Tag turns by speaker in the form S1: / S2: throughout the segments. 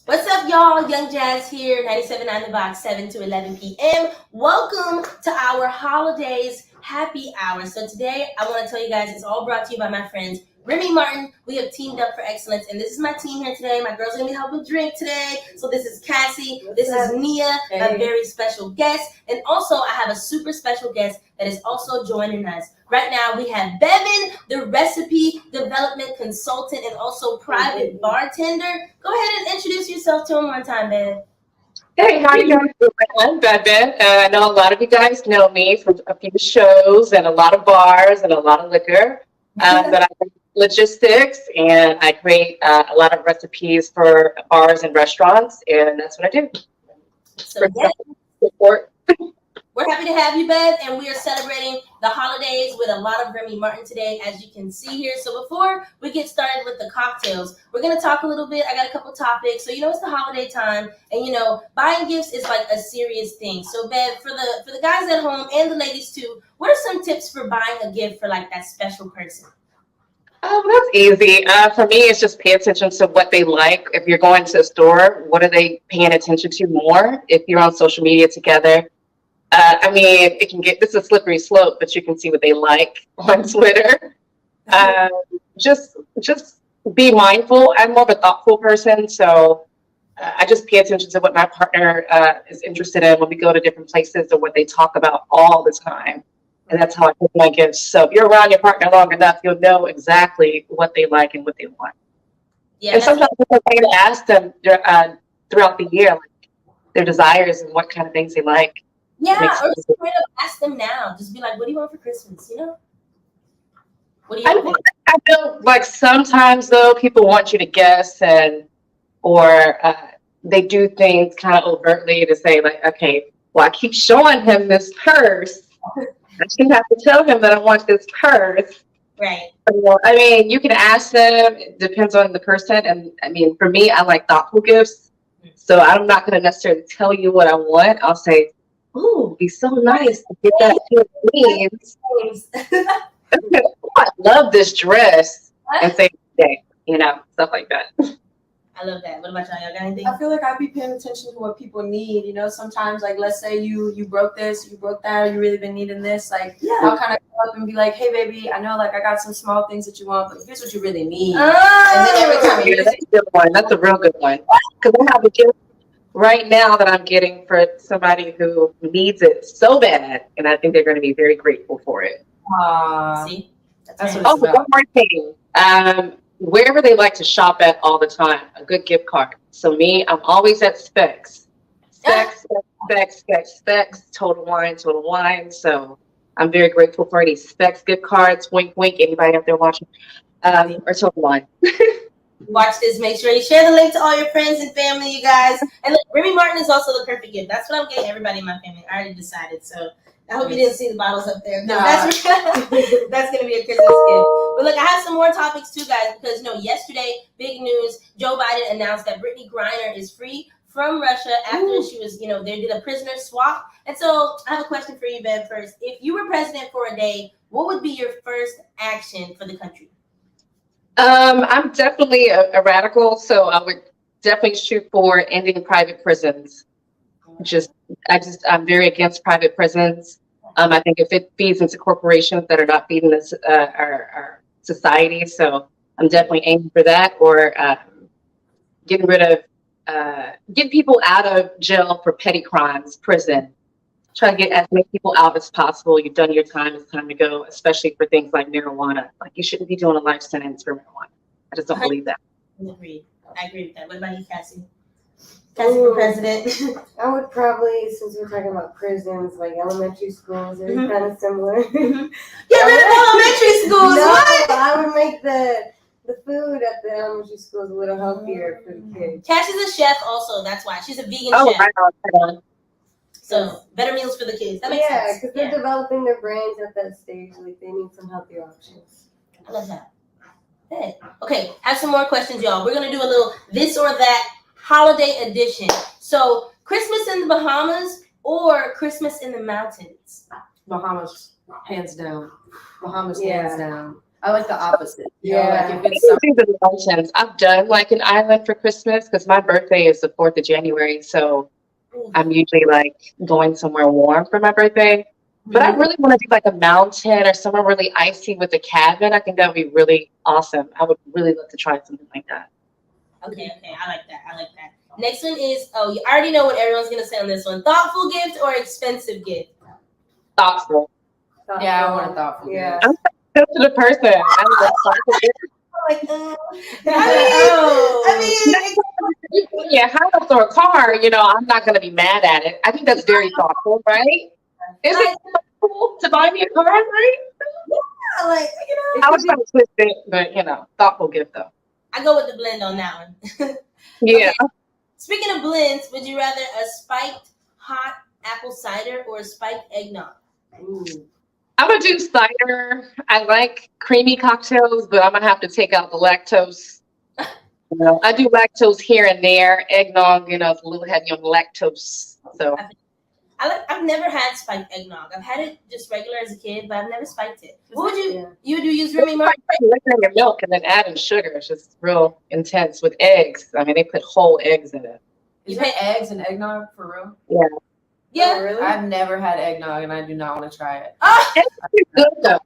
S1: What's up, y'all? Young Jazz here, 97.9 The Box, 7 to 11 p.m. Welcome to our holidays happy hour. So today, I want to tell you guys, it's all brought to you by my friends Remy Martin. We have teamed up for excellence, and this is my team here today. My girls are going to be helping drink today. So this is Cassie, this is Nia, a very special guest, and also I have a super special guest that is also joining us. Right now, we have Bevan, the recipe development consultant and also private bartender. Go ahead and introduce yourself to him one time, Bevan.
S2: Hey, how you guys doing? I'm Bebe. I know a lot of you guys know me from a few shows and a lot of bars and a lot of liquor. But I do logistics and I create a lot of recipes for bars and restaurants, and that's what I do.
S1: So, yeah,
S2: Support.
S1: we're happy to have you, Bev, and we are celebrating the holidays with a lot of Remy Martin today, as you can see here. So before we get started with the cocktails, we're going to talk a little bit. I got a couple topics. So, it's the holiday time, and, buying gifts is like a serious thing. So, Bev, for the guys at home and the ladies too, what are some tips for buying a gift for like that special person?
S2: Oh, that's easy. For me, it's just pay attention to what they like. If you're going to a store, what are they paying attention to more? If you're on social media together, this is a slippery slope, but you can see what they like on Twitter. Uh, just be mindful. I'm more of a thoughtful person, so I just pay attention to what my partner is interested in when we go to different places or what they talk about all the time. And that's how I pick my gifts. So if you're around your partner long enough, you'll know exactly what they like and what they want.
S1: Yeah,
S2: And sometimes it's okay to ask them throughout the year, like their desires and what kind of things they like.
S1: yeah, or just straight up ask them now. Just be like, "What do you want for Christmas?" What do you want?
S2: I feel like sometimes though people want you to guess or they do things kind of overtly to say like, okay, well I keep showing him this purse. I shouldn't have to tell him that I want this purse.
S1: Right.
S2: So, you can ask them. It depends on the person. And for me, I like thoughtful gifts. So I'm not going to necessarily tell you what I want. I'll say, "Ooh, it'd be so nice to get that to your needs. I love this dress." And say, "Okay," stuff like that.
S1: I love that. What about y'all? Y'all got anything?
S3: I feel like I'd be paying attention to what people need. Sometimes like let's say you broke this, you broke that, or you really been needing this. Like I'll kind of come up and be like, "Hey baby, I know like I got some small things that you want, but here's what you really need." And then every time you
S2: That's a good one. That's a real good one. Because I have a gift right now that I'm getting for somebody who needs it so bad, and I think they're going to be very grateful for it.
S1: See,
S3: that's what
S2: Oh,
S3: it's about.
S2: one more thing. Wherever they like to shop at all the time, a good gift card. So me, I'm always at Specs. Specs, Total Wine. So I'm very grateful for these Specs gift cards. Wink, wink, anybody out there watching? Or Total Wine.
S1: Watch this. Make sure you share the link to all your friends and family, you guys. And look, Remy Martin is also the perfect gift. That's what I'm getting everybody in my family. I already decided. So I hope you didn't see the bottles up there. No. That's going to be a Christmas gift. But look, I have some more topics too, guys, because yesterday, big news, Joe Biden announced that Brittany Griner is free from Russia after she was, they did a prisoner swap. And so I have a question for you, Bev, first. If you were president for a day, what would be your first action for the country?
S2: I'm definitely a radical, so I would definitely shoot for ending private prisons. I'm very against private prisons. I think if it feeds into corporations that are not feeding this, our society, so I'm definitely aiming for that, or getting people out of jail for petty crimes, prison. Try to get as many people out as possible. You've done your time, it's time to go, especially for things like marijuana. Like you shouldn't be doing a life sentence for marijuana. I just don't believe that.
S1: I agree with that. What about you, Cassie? Cassie for president.
S4: I would probably, since we're talking about prisons, like elementary schools, are kind of similar.
S1: Get rid of elementary schools.
S4: No,
S1: What?
S4: I would make the food at the elementary schools a little healthier for the kids.
S1: Cassie's a chef also. That's why. She's a vegan
S2: Oh,
S1: chef.
S2: right on.
S1: So better meals for the kids. That makes sense.
S4: Yeah, because they're developing their brains at that stage. Like they need some healthier options.
S1: I love that. Good. Okay, have some more questions, y'all. We're gonna do a little this or that holiday edition. So Christmas in the Bahamas or Christmas in the mountains?
S3: Bahamas, hands down. Hands down. I like the opposite.
S4: Yeah.
S3: Like if it's
S2: These are the mountains. I've done like an island for Christmas because my birthday is the 4th of January. So I'm usually like going somewhere warm for my birthday. But I really want to do like a mountain or somewhere really icy with a cabin. I think that would be really awesome. I would really love to try something like that.
S1: Okay, I like that. I like that. Next one is, oh, you already know what everyone's gonna say on this one. Thoughtful gift or expensive gift?
S2: Thoughtful.
S3: yeah, I want a thoughtful.
S4: Yeah.
S2: I'm so to the person. I love thoughtful gifts.
S1: Like,
S3: I
S1: mean,
S2: Yeah, house or a car, I'm not going to be mad at it. I think that's very thoughtful, right? Is it thoughtful to buy me a car, right?
S1: yeah, like,
S2: I was trying to twist it, but, thoughtful gift, though.
S1: I go with the blend on that one.
S2: Yeah.
S1: Okay. Speaking of blends, would you rather a spiked hot apple cider or a spiked eggnog?
S2: I'm going to do cider. I like creamy cocktails, but I'm going to have to take out the lactose. I do lactose here and there. Eggnog, it's a little heavy on lactose. So
S1: I've never had spiked eggnog. I've had it just regular as a kid, but I've never spiked it. What would you would use Remy Martin?
S2: Liquor in your milk and then adding sugar. It's just real intense with eggs. I mean, they put whole eggs in it.
S3: You put eggs and eggnog for real?
S2: Yeah.
S1: Yeah.
S4: Oh, really?
S3: I've never had eggnog and I do not want to try it.
S2: It's good though.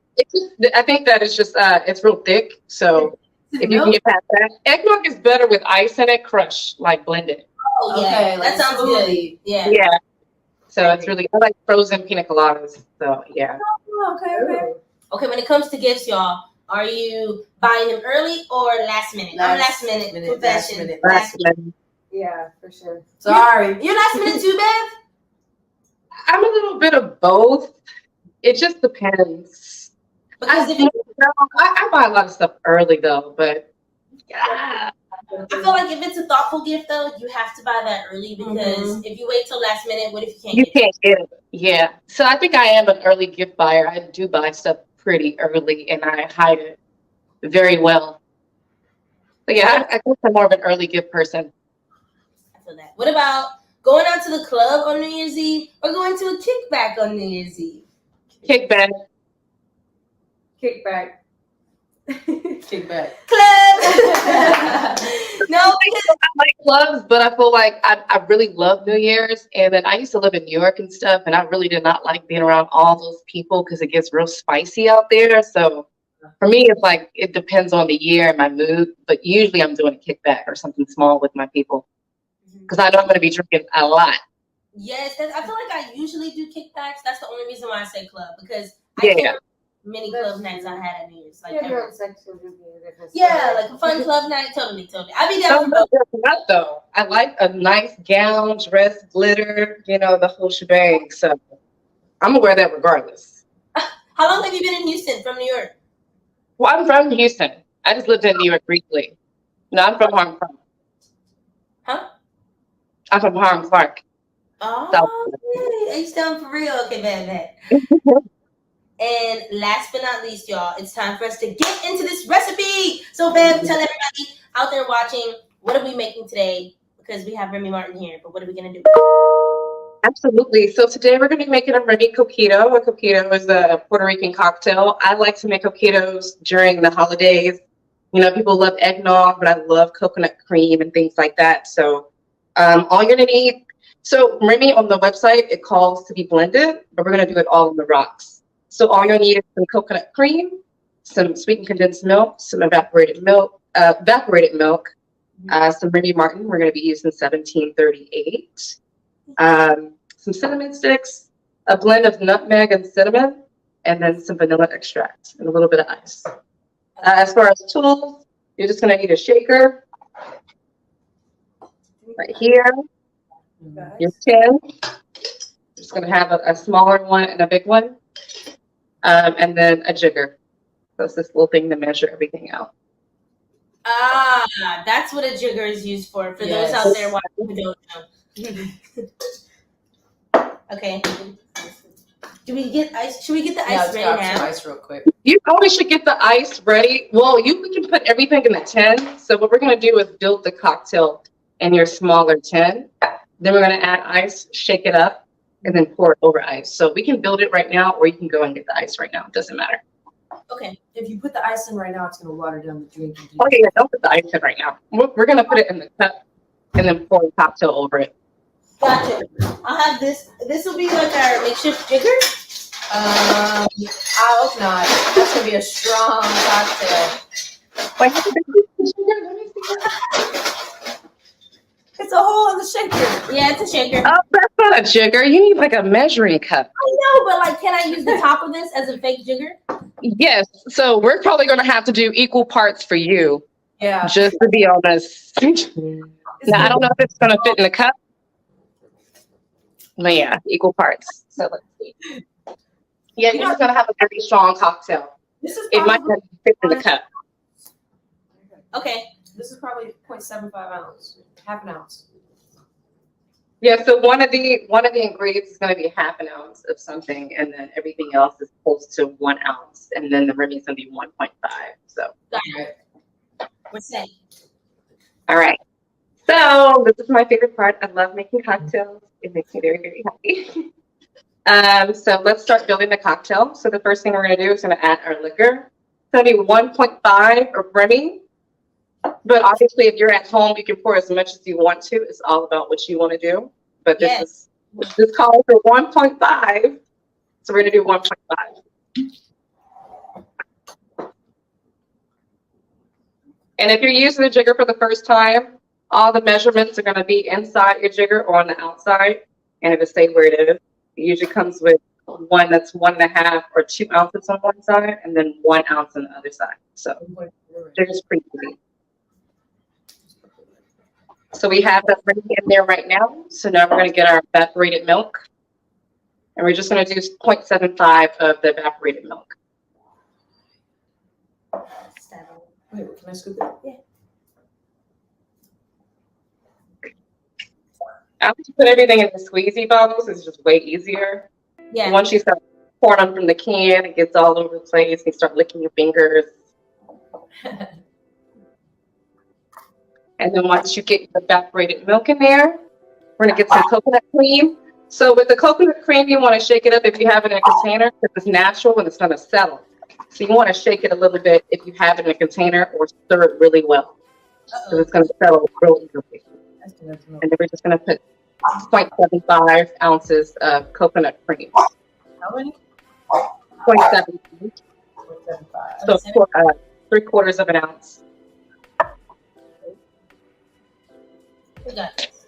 S2: I think that it's just it's real thick. So if you can get past that, eggnog is better with ice in it, crushed, like blended.
S1: Oh yeah,
S3: Okay,
S1: that
S3: like
S1: sounds
S3: smoothie.
S1: good. Yeah.
S2: Yeah. So it's really I like frozen pina coladas. So yeah.
S3: Oh, okay.
S1: Okay, when it comes to gifts, y'all, are you buying them early or last minute? I'm last minute. Confession.
S2: Last minute.
S4: Yeah, for sure.
S3: Sorry.
S1: You're last minute too, Bev?
S2: I'm a little bit of both. It just depends.
S1: Because
S2: I buy a lot of stuff early though, but yeah.
S1: I feel like if it's a thoughtful gift though, you have to buy that early because if you wait till last minute, what if you can't
S2: You
S1: get it?
S2: can't get it. Yeah. So I think I am an early gift buyer. I do buy stuff pretty early and I hide it very well. But yeah, I guess I'm more of an early gift person.
S1: I feel that. What about going out to the club on New Year's Eve or going to a kickback on New Year's Eve?
S2: Kickback.
S4: Kickback.
S3: Kickback.
S1: Club. No, because
S2: I like clubs, but I feel like I really love New Year's. And then I used to live in New York and stuff, and I really did not like being around all those people because it gets real spicy out there. So for me, it's like it depends on the year and my mood. But usually I'm doing a kickback or something small with my people because I know I'm going to be drinking a lot.
S1: yes, I feel like I usually do kickbacks. That's the only reason why I say club because I
S2: Yeah.
S1: can't remember many club nights I had at New Year's. Like
S4: Yeah,
S1: ever.
S4: drunk sex would be a different
S1: Yeah,
S4: story.
S1: like a fun club night. Totally. I'd be down
S2: I'm
S1: for both.
S2: not dressing up though. I like a nice gown, dress, glitter, the whole shebang. So I'm gonna wear that regardless.
S1: How long have you been in Houston from New York?
S2: Well, I'm from Houston. I just lived in New York briefly. No, I'm from Harlem Park.
S1: Huh?
S2: I'm from Harlem Park.
S1: Oh, yeah. Are you still for real? Okay, bad. And last but not least, y'all, it's time for us to get into this recipe. So, Bev, tell everybody out there watching, what are we making today? Because we have Remy Martin here, but what are we going to do?
S2: Absolutely. So today we're going to be making a Remy Coquito. A Coquito is a Puerto Rican cocktail. I like to make coquitos during the holidays. People love eggnog, but I love coconut cream and things like that. So all you're going to need, so Remy on the website, it calls to be blended, but we're going to do it all in the rocks. So all you'll need is some coconut cream, some sweetened condensed milk, some evaporated milk, some Remy Martin. We're going to be using 1738. Some cinnamon sticks, a blend of nutmeg and cinnamon, and then some vanilla extract and a little bit of ice. As far as tools, you're just going to need a shaker right here, your tin. Just going to have a smaller one and a big one, and then a jigger. So it's this little thing to measure everything out.
S1: Ah, that's what a jigger is used for those
S3: Yes.
S1: out there watching who don't know. Okay. Do we get ice? Should we get the
S3: Yeah,
S1: ice
S3: let's
S1: ready
S3: grab some
S1: now?
S3: ice real quick.
S2: You probably should get the ice ready. Well, we can put everything in the tin. So what we're going to do is build the cocktail in your smaller tin. Then we're going to add ice, shake it up, and then pour it over ice. So we can build it right now, or you can go and get the ice right now. It doesn't matter.
S1: Okay.
S3: If you put the ice in right now, it's gonna water down the drink.
S2: Oh yeah, don't put the ice in right now. We're gonna put it in the cup and then pour a cocktail over it.
S1: Gotcha. I'll have this. This will be like our makeshift jigger.
S3: I hope not. That's gonna be a strong cocktail.
S2: Wait, let me see.
S3: It's a hole in the shaker.
S1: Yeah, it's a shaker.
S2: Oh, that's not a jigger. You need like a measuring cup.
S1: I know, but like, can I use the top of this as a fake jigger?
S2: Yes. So we're probably gonna have to do equal parts for you,
S3: Yeah.
S2: just to be honest. Now I don't know if it's gonna fit in the cup. But yeah, equal parts. So let's see. Yeah, you're just gonna have a very strong cocktail.
S3: This is
S2: It might
S3: probably,
S2: not fit in the cup.
S1: Okay.
S3: this is probably 0.75 ounce, half an ounce.
S2: Yeah, so one of the ingredients is going to be half an ounce of something, and then everything else is close to 1 ounce, and then the Remy's going to be 1.5. So,
S1: Got it. We're set.
S2: all right. So this is my favorite part. I love making cocktails. It makes me very, very happy. So let's start building the cocktail. So the first thing we're going to do is going to add our liquor. It's going to be 1.5 of Remy. But obviously, if you're at home, you can pour as much as you want to. It's all about what you want to do. But this calls for 1.5. So we're going to do 1.5. And if you're using the jigger for the first time, all the measurements are going to be inside your jigger or on the outside. And it'll stay where it is. It usually comes with one that's 1.5 or 2 ounces on one side, and then 1 ounce on the other side. So jigger's pretty easy. So we have that ready in there right now. So now we're going to get our evaporated milk. And we're just going to do 0.75 of the evaporated milk.
S3: Wait, can I scoop it?
S1: Yeah.
S2: I like to put everything in the squeezy bottles. It's just way easier.
S1: Yeah.
S2: Once you start pouring them from the can, it gets all over the place. You start licking your fingers. And then once you get the evaporated milk in there, we're going to get some coconut cream. So with the coconut cream, you want to shake it up if you have it in a container because it's natural and it's going to settle. So you want to shake it a little bit if you have it in a container or stir it really well. So it's going to settle real easily. And then we're just going to put 0.75 ounces of coconut cream.
S3: How many?
S2: 0.75.
S3: 0.75.
S2: So 3/4 of an ounce.
S1: We got this.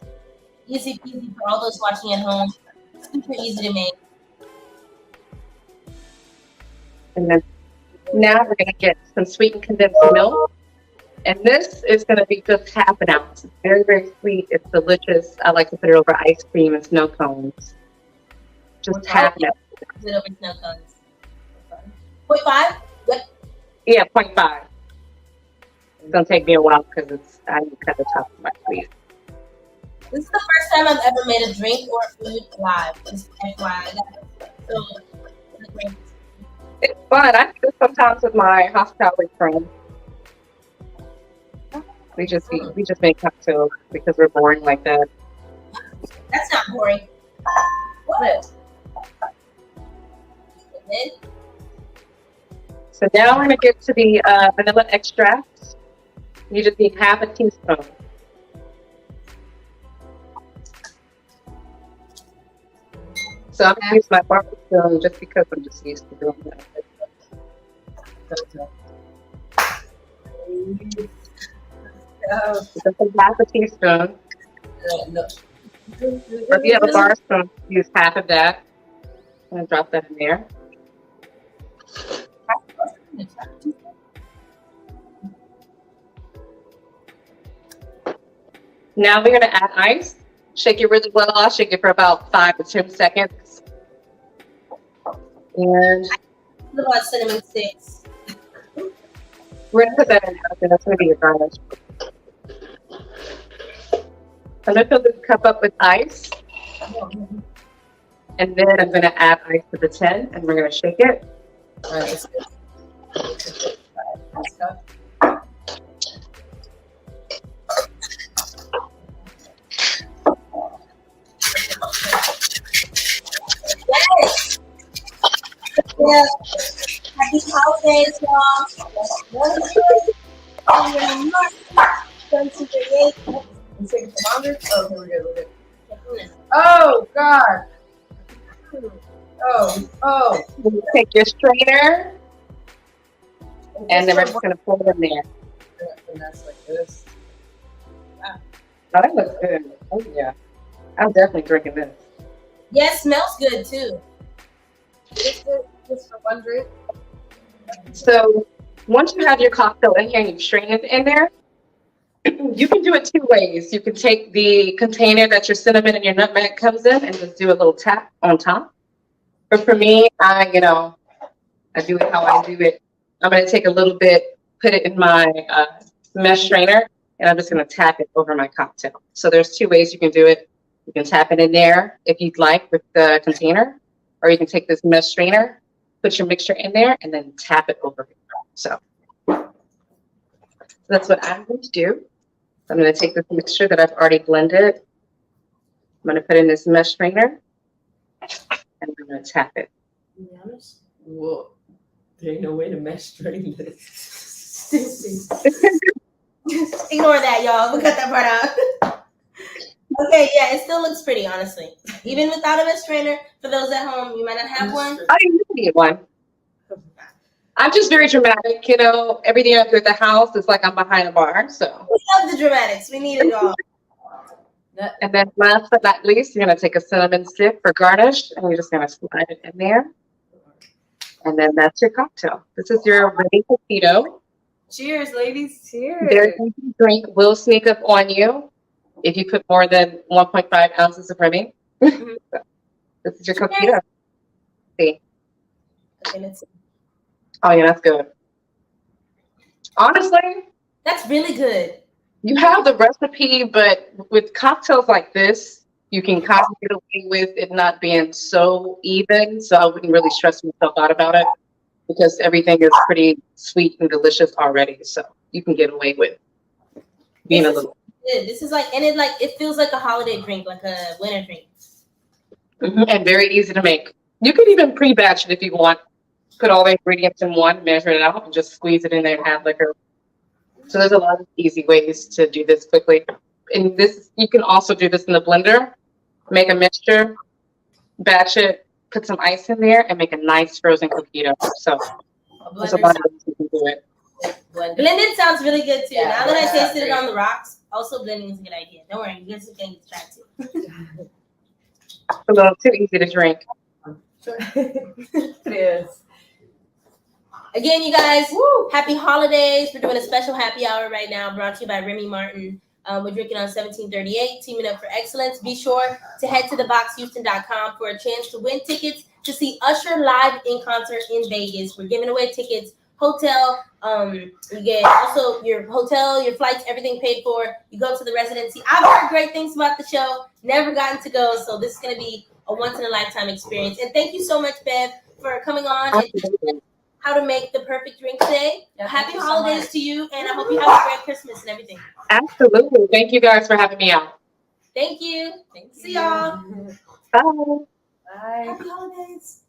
S1: Easy peasy for all those watching at home. Super easy to make.
S2: And then now we're going to get some sweetened condensed milk. And this is going to be just half an ounce. It's very, very sweet. It's delicious. I like to put it over ice cream and snow cones. Just half an ounce.
S1: Put it over snow cones. 0.5? Yep.
S2: Yeah, 0.5. It's going to take me a while because I need to cut the top of my sweet.
S1: This is the first time I've ever made a drink or food live. Just FYI. So,
S2: It's fun. I do this sometimes with my hospitality friends. We just make cocktails because we're boring like that.
S1: that's not boring. What? And then,
S2: So now we're going to get to the vanilla extract. You just need half a teaspoon. So I'm going to use my barbecue spoon just because I'm just used to doing that. Just half a teaspoon.
S3: No.
S2: Or if you have a bar spoon, use half of that. I'm going to drop that in there. Now we're going to add ice. Shake it really well. I'll shake it for about 5 to 10 seconds. And
S1: what about cinnamon sticks?
S2: we're going to put that in there. That's going to be your garnish. I'm going to fill this cup up with ice. And then I'm going to add ice to the tin, and we're going to shake it.
S3: All right, let's go. Let's go.
S1: Yes. Yeah. Happy Happy holidays, y'all. I'm Remy Martin, 1738.
S3: You taking thermometer? Oh, here we go. Look at it. Oh God. Oh.
S2: You take your strainer, and then we're just gonna pour it in there.
S3: And that's like this.
S2: Oh, that looks good. Oh yeah, I'm definitely drinking this.
S1: Yes, smells good too.
S3: Just for one drink.
S2: So once you have your cocktail in here and you strain it in there, you can do it two ways. You can take the container that your cinnamon and your nutmeg comes in and just do a little tap on top. But for me, I do it how I do it. I'm going to take a little bit, put it in my mesh strainer, and I'm just going to tap it over my cocktail. So there's two ways you can do it. You can tap it in there if you'd like with the container, or you can take this mesh strainer, put your mixture in there, and then tap it over. So that's what I'm going to do. I'm going to take this mixture that I've already blended. I'm going to put in this mesh strainer, and I'm going to tap it.
S3: To be honest, well, there ain't no way to mesh strain this.
S1: Ignore that, y'all. We'll cut that part out. Okay, yeah, it still looks pretty, honestly. Even without a mesh strainer, for those at home, you might not have one.
S2: I didn't need one. I'm just very dramatic, you know. Everything I do at the house is like I'm behind a bar. So,
S1: We love the dramatics. We need it all.
S2: and then last but not least, you're gonna take a cinnamon stick for garnish, and you're just gonna slide it in there, and then that's your cocktail. This is your ready coquito.
S3: Cheers, ladies. Cheers.
S2: Very easy drink will sneak up on you if you put more than 1.5 ounces of Remy.
S1: Mhm.
S2: This is your coquito. See.
S1: Okay, let's see.
S2: Oh yeah, that's good. Honestly,
S1: That's really good.
S2: you have the recipe, but with cocktails like this, you can kind of get away with it not being so even. So I wouldn't really stress myself out about it because everything is pretty sweet and delicious already. So you can get away with being a
S1: This is
S2: little.
S1: good. This is like, and it feels like a holiday drink, like a winter drink.
S2: And very easy to make. You could even pre-batch it if you want. Put all the ingredients in one, measure it out, and just squeeze it in there and add liquor. So there's a lot of easy ways to do this quickly. And this, you can also do this in the blender. Make a mixture, batch it, put some ice in there, and make a nice frozen coquito. So there's a lot of ways you can do it.
S1: Blended sounds really good too.
S3: Yeah,
S1: Now that I
S3: yeah,
S1: tasted it
S3: great.
S1: on the rocks, also blending is a good idea. Don't worry, you guys can try too.
S2: It's a little too easy to drink.
S3: It is.
S1: Again, you guys, happy holidays. We're doing a special happy hour right now brought to you by Remy Martin. We're drinking on 1738, teaming up for excellence. Be sure to head to theboxhouston.com for a chance to win tickets to see Usher live in concert in Vegas. We're giving away tickets, hotel, you get also your hotel, your flights, everything paid for. You go to the residency. I've heard great things about the show, never gotten to go, so this is going to be a once-in-a-lifetime experience. And thank you so much, Bev, for coming on and how to make the perfect drink today.
S3: Yeah,
S1: Happy
S3: thank you so
S1: holidays
S3: much.
S1: to you, and I hope you have a great Christmas and everything.
S2: Absolutely. Thank you guys for having me out.
S1: Thank you.
S3: Thank you.
S1: See y'all.
S2: Bye.
S3: Bye.
S1: Happy holidays.